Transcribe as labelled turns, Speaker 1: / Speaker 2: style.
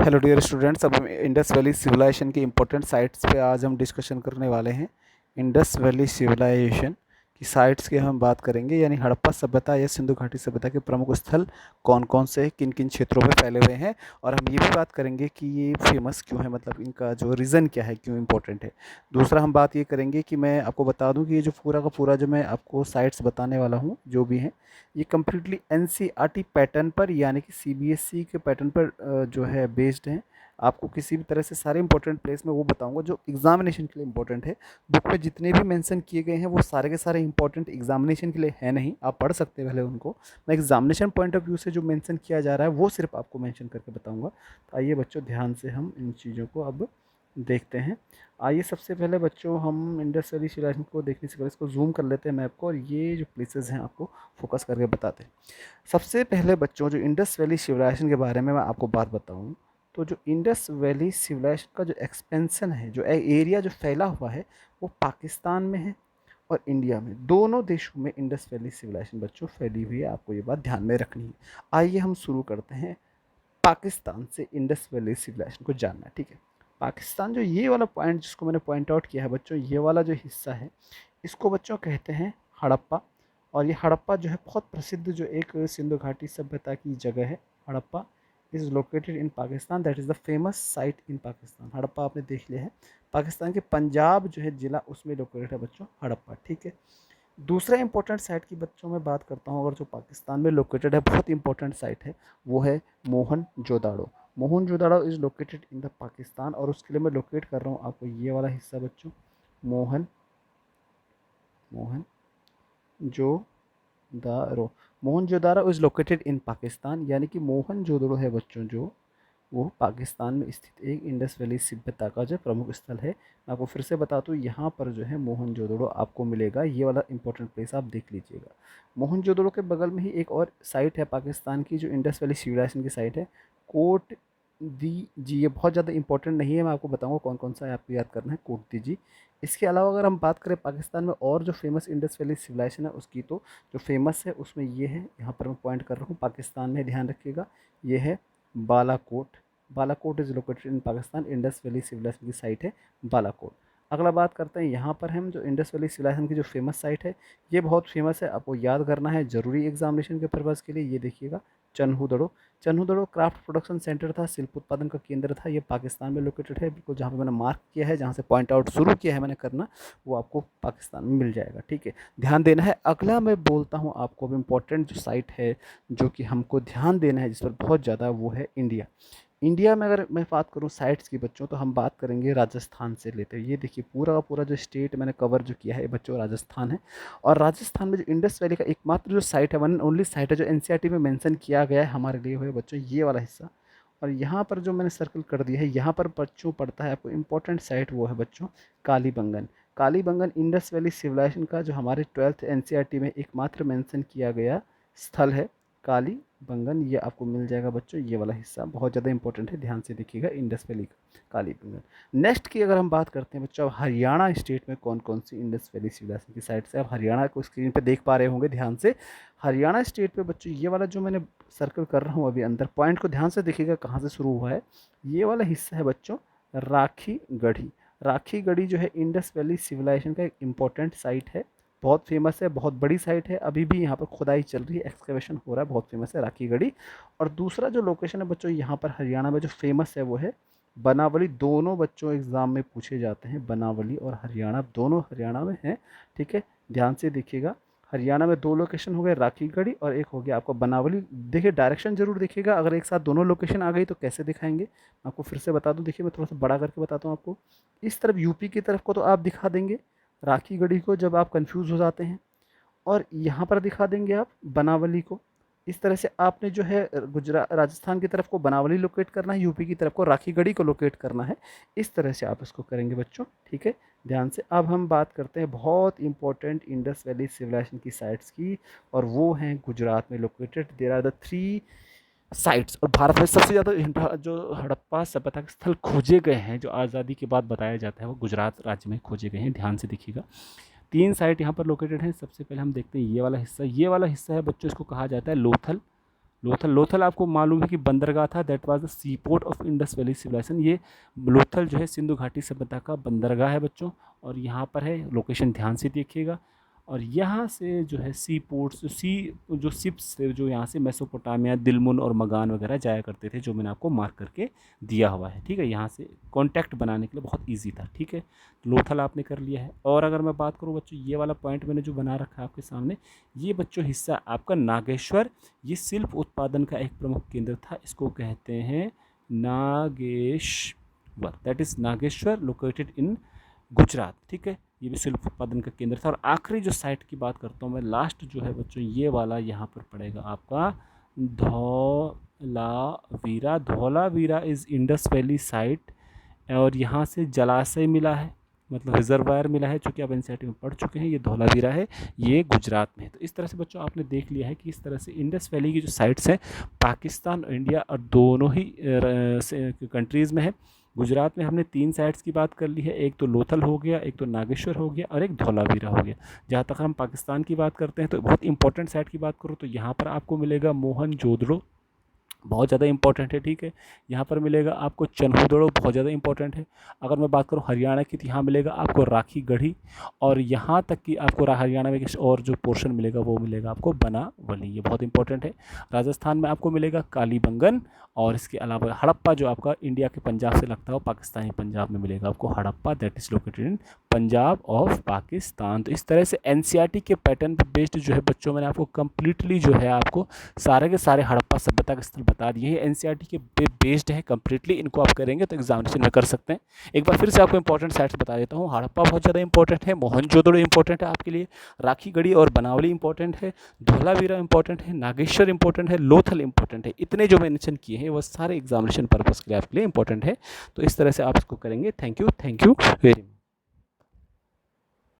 Speaker 1: Hello dear students, अब हम Indus valley civilisation के इम्पोर्टेंट साइट्स पे आज हम डिस्कशन करने वाले हैं। इंडस वैली सिविलाइजेशन की साइट्स की हम बात करेंगे, यानी हड़प्पा सभ्यता या सिंधु घाटी सभ्यता के प्रमुख स्थल कौन कौन से किन किन क्षेत्रों में फैले हुए हैं। और हम ये भी बात करेंगे कि ये फेमस क्यों है, मतलब इनका जो रीज़न क्या है, क्यों इम्पोर्टेंट है। दूसरा हम बात ये करेंगे कि मैं आपको बता दूं कि ये जो पूरा का पूरा जो मैं आपको साइट्स बताने वाला हूँ जो भी हैं, ये कम्प्लीटली एनसीईआरटी पैटर्न पर यानी कि सीबीएसई के पैटर्न पर जो है बेस्ड हैं। आपको किसी भी तरह से सारे इंपॉर्टेंट प्लेस में वो बताऊंगा जो एग्जामिनेशन के लिए इंपॉर्टेंट है। बुक में जितने भी मेंशन किए गए हैं वो सारे के सारे इंपॉर्टेंट एग्जामिनेशन के लिए है नहीं, आप पढ़ सकते हैं पहले उनको। मैं एग्जामिनेशन पॉइंट ऑफ व्यू से जो मेंशन किया जा रहा है वो सिर्फ आपको मेंशन करके बताऊंगा। तो आइए बच्चों, ध्यान से हम इन चीज़ों को अब देखते हैं। आइए सबसे पहले बच्चों हम इंडस वैली सिविलाइजेशन को देखने से पहले इसको जूम कर लेते हैं मैप को, और ये जो प्लेसेस हैं आपको फोकस करके बताते हैं। सबसे पहले बच्चों, जो इंडस वैली सिविलाइजेशन के बारे में मैं आपको बात बताऊं, तो जो इंडस वैली सिविलाइजेशन का जो एक्सपेंसन है, जो एरिया जो फैला हुआ है, वो पाकिस्तान में है और इंडिया में, दोनों देशों में इंडस वैली सिविलाइजेशन बच्चों फैली हुई है। आपको ये बात ध्यान में रखनी है। आइए हम शुरू करते हैं पाकिस्तान से इंडस वैली सिविलाइजेशन को जानना। ठीक है, पाकिस्तान जो ये वाला पॉइंट जिसको मैंने पॉइंट आउट किया है बच्चों, ये वाला जो हिस्सा है, इसको बच्चों कहते हैं हड़प्पा। और ये हड़प्पा जो है बहुत प्रसिद्ध जो एक सिंधु घाटी सभ्यता की जगह है। Harappa is located in Pakistan, that is the famous site in Pakistan. Harappa आपने देख लिया है, पाकिस्तान के पंजाब जो है जिला, उसमें लोकेटेड है बच्चों हड़प्पा। ठीक है, दूसरा इंपॉर्टेंट साइट की बच्चों में बात करता हूँ, अगर जो पाकिस्तान में लोकेटेड है, बहुत इंपॉर्टेंट साइट है, वो है Mohenjodaro. Mohenjodaro is located in the Pakistan, और उसके लिए मैं लोकेट कर रहा हूँ आपको ये वाला हिस्सा बच्चों, Mohan Mohenjodaro. Mohenjodaro is located in Pakistan, यानी कि मोहनजोदड़ो है बच्चों जो, वो पाकिस्तान में स्थित एक इंडस वैली सभ्यता का जो प्रमुख स्थल है। मैं आपको फिर से बता दूँ, यहाँ पर जो है मोहनजोदड़ो आपको मिलेगा। ये वाला इंपॉर्टेंट प्लेस आप देख लीजिएगा। मोहनजोदड़ो के बगल में ही एक और साइट है पाकिस्तान की, जो इंडस वैली सिविलाइजेशन की साइट है, कोट दी जी। ये बहुत ज़्यादा इंपॉर्टेंट नहीं है, मैं आपको बताऊंगा कौन कौन सा है, आपको याद करना है, कोट दी जी। इसके अलावा अगर हम बात करें पाकिस्तान में और जो फेमस इंडस वैली सिविलाइजेशन है उसकी, तो जो फेमस है उसमें ये है, यहाँ पर मैं पॉइंट कर रहा हूँ पाकिस्तान में, ध्यान रखिएगा, ये है Balakot. Balakot is located in Pakistan, Indus valley civilisation की साइट है बालाकोट। अगला बात करते हैं यहाँ पर हम जो इंडस वैली सिविलाइजेशन की जो फेमस साइट है, ये बहुत फेमस है, आपको याद करना है ज़रूरी एग्जामिनेशन के पर्पज़ के लिए। ये देखिएगा, Chanhudaro. Chanhudaro craft production centre था, शिल्प उत्पादन का केंद्र था। ये पाकिस्तान में लोकेटेड है, बिल्कुल जहाँ पे मैंने मार्क किया है, जहाँ से पॉइंट आउट शुरू किया है मैंने करना, वो आपको पाकिस्तान में मिल जाएगा। ठीक है, ध्यान देना है। अगला मैं बोलता हूँ आपको, अब इम्पोर्टेंट जो साइट है जो कि हमको ध्यान देना है, जिस पर बहुत ज़्यादा, वो है इंडिया। इंडिया में अगर मैं बात करूँ साइट्स की बच्चों, तो हम बात करेंगे राजस्थान से लेते हैं। ये देखिए पूरा का पूरा जो स्टेट मैंने कवर जो किया है बच्चों, राजस्थान है। और राजस्थान में जो इंडस वैली का एकमात्र जो साइट है, वन एंड ओनली साइट है, जो एनसीईआरटी में मेंशन किया गया है हमारे लिए, हुए बच्चों ये वाला हिस्सा। और यहाँ पर जो मैंने सर्कल कर दिया है, यहाँ पर बच्चों पड़ता है आपको इंपॉर्टेंट साइट, वो है बच्चों Kalibangan. Kalibangan Indus valley civilisation का जो हमारे 12th एनसीईआरटी में एकमात्र मेंशन किया गया स्थल है, कालीबंगन। ये आपको मिल जाएगा बच्चों, ये वाला हिस्सा बहुत ज़्यादा इंपॉर्टेंट है, ध्यान से देखिएगा, इंडस वैली का कालीबंगन। नेक्स्ट की अगर हम बात करते हैं बच्चों, अब हरियाणा स्टेट में कौन कौन सी इंडस वैली सिविलाइजेशन की साइट्स है। अब हरियाणा को स्क्रीन पे देख पा रहे होंगे ध्यान से। हरियाणा स्टेट पे बच्चों ये वाला जो मैंने सर्कल कर रहा हूँ अभी अंदर, पॉइंट को ध्यान से देखिएगा कहाँ से शुरू हुआ है। ये वाला हिस्सा है बच्चों राखी गढ़ी। राखी गढ़ी जो है इंडस वैली सिविलाइजेशन का एक इम्पॉर्टेंट साइट है, बहुत फेमस है, बहुत बड़ी साइट है, अभी भी यहाँ पर खुदाई चल रही है, एक्सकवेशन हो रहा है, बहुत फेमस है राखी गढ़ी। और दूसरा जो लोकेशन है बच्चों यहाँ पर हरियाणा में जो फेमस है, वो है बनावली। दोनों बच्चों एग्ज़ाम में पूछे जाते हैं, बनावली और हरियाणा, दोनों हरियाणा में हैं। ठीक है, ध्यान से देखिएगा, हरियाणा में दो लोकेशन हो गए, राखी गढ़ी, और एक हो गया आपका बनावली। देखिए डायरेक्शन जरूर देखिएगा, अगर एक साथ दोनों लोकेशन आ गई तो कैसे दिखाएंगे, मैं आपको फिर से बता दूं। देखिए मैं थोड़ा सा बड़ा करके बताता हूँ आपको। इस तरफ यूपी की तरफ को तो आप दिखा देंगे राखी गढ़ी को जब आप कंफ्यूज हो जाते हैं, और यहाँ पर दिखा देंगे आप बनावली को। इस तरह से आपने जो है गुजरात राजस्थान की तरफ को बनावली लोकेट करना है, यूपी की तरफ को राखी गढ़ी को लोकेट करना है। इस तरह से आप इसको करेंगे बच्चों। ठीक है, ध्यान से। अब हम बात करते हैं बहुत इंपॉर्टेंट इंडस वैली सिविलाइजेशन की साइट्स की, और वो हैं गुजरात में located. There are the 3 sites. और भारत में सबसे ज़्यादा जो हड़प्पा सभ्यता के स्थल खोजे गए हैं, जो आज़ादी के बाद बताया जाता है, वो गुजरात राज्य में खोजे गए हैं, ध्यान से देखिएगा। 3 साइट यहाँ पर लोकेटेड हैं। सबसे पहले हम देखते हैं ये वाला हिस्सा। ये वाला हिस्सा है बच्चों, इसको कहा जाता है लोथल।
Speaker 2: लोथल आपको मालूम है कि बंदरगाह था, that was the sea port of Indus valley civilisation. ये लोथल जो है सिंधु घाटी सभ्यता का बंदरगाह है बच्चों, और यहाँ पर है, लोकेशन ध्यान से देखिएगा। और यहाँ से जो है सी पोर्ट्स, जो शिप्स थे जो यहाँ से मेसोपोटामिया, दिलमुन और मगान वगैरह जाया करते थे, जो मैंने आपको मार्क करके दिया हुआ है, ठीक है। यहाँ से कॉन्टैक्ट बनाने के लिए बहुत ईजी था, ठीक है। लोथल आपने कर लिया है। और अगर मैं बात करूँ बच्चों, ये वाला पॉइंट मैंने जो बना रखा है आपके सामने, ये बच्चों हिस्सा आपका नागेश्वर, ये शिल्प उत्पादन का एक प्रमुख केंद्र था। इसको कहते हैं Nageshwar, that is Nageshwar located in Gujarat, ठीक है। ये भी शिल्प उत्पादन का केंद्र था। और आखिरी जो साइट की बात करता हूँ मैं, लास्ट जो है बच्चों, ये वाला यहाँ पर पड़ेगा आपका Dholavira. Dholavira is Indus valley site, और यहाँ से जलाशय मिला है, मतलब रिजर्वायर मिला है, जो कि आप एनसीईआरटी में पढ़ चुके हैं। ये धौलावीरा है, ये गुजरात में है। तो इस तरह से बच्चों आपने देख लिया है कि इस तरह से इंडस वैली की जो साइट्स हैं पाकिस्तान और इंडिया और दोनों ही कंट्रीज़ में है। गुजरात में हमने 3 साइट्स की बात कर ली है, एक तो लोथल हो गया, एक तो नागेश्वर हो गया, और एक धौलावीरा हो गया। जहाँ तक हम पाकिस्तान की बात करते हैं तो बहुत इंपॉर्टेंट साइट की बात करूँ तो यहाँ पर आपको मिलेगा मोहनजोदड़ो, बहुत ज़्यादा इंपॉर्टेंट है, ठीक है। यहाँ पर मिलेगा आपको चन्हूदड़ो, बहुत ज़्यादा इंपॉर्टेंट है। अगर मैं बात करूँ हरियाणा की, तो यहाँ मिलेगा आपको राखी गढ़ी, और यहाँ तक कि आपको हरियाणा में और जो पोर्शन मिलेगा वो मिलेगा आपको बनावली, ये बहुत इंपॉर्टेंट है। राजस्थान में आपको मिलेगा कालीबंगन, और इसके अलावा हड़प्पा जो आपका इंडिया के पंजाब से लगता हो, पाकिस्तानी पंजाब में मिलेगा आपको Harappa, that is located in Punjab of Pakistan. तो इस तरह से एनसीईआरटी के पैटर्न पर बेस्ड जो है बच्चों, मैंने आपको कंप्लीटली जो है आपको सारे के सारे हड़प्पा सभ्यता के स्थल बता दिए हैं। एनसीईआरटी के बेस्ड है कंप्लीटली, इनको आप करेंगे तो एग्जामिनेशन में कर सकते हैं। एक बार फिर से आपको इंपॉर्टेंट साइट्स बता देता हूँ। हड़प्पा बहुत ज़्यादा इंपॉर्टेंट है, मोहनजोदड़ो इंपॉर्टेंट है आपके लिए, राखी गढ़ी और बनावली इंपॉर्टेंट है, धौलावीरा इंपॉर्टेंट है, नागेश्वर इंपॉर्टेंट है, लोथल इंपॉर्टेंट है। इतने जो मेंशन किए हैं वो सारे एग्जामिनेशन पर्पज़ के लिए आपके लिए इंपॉर्टेंट है। तो इस तरह से आप इसको करेंगे। Thank you very much.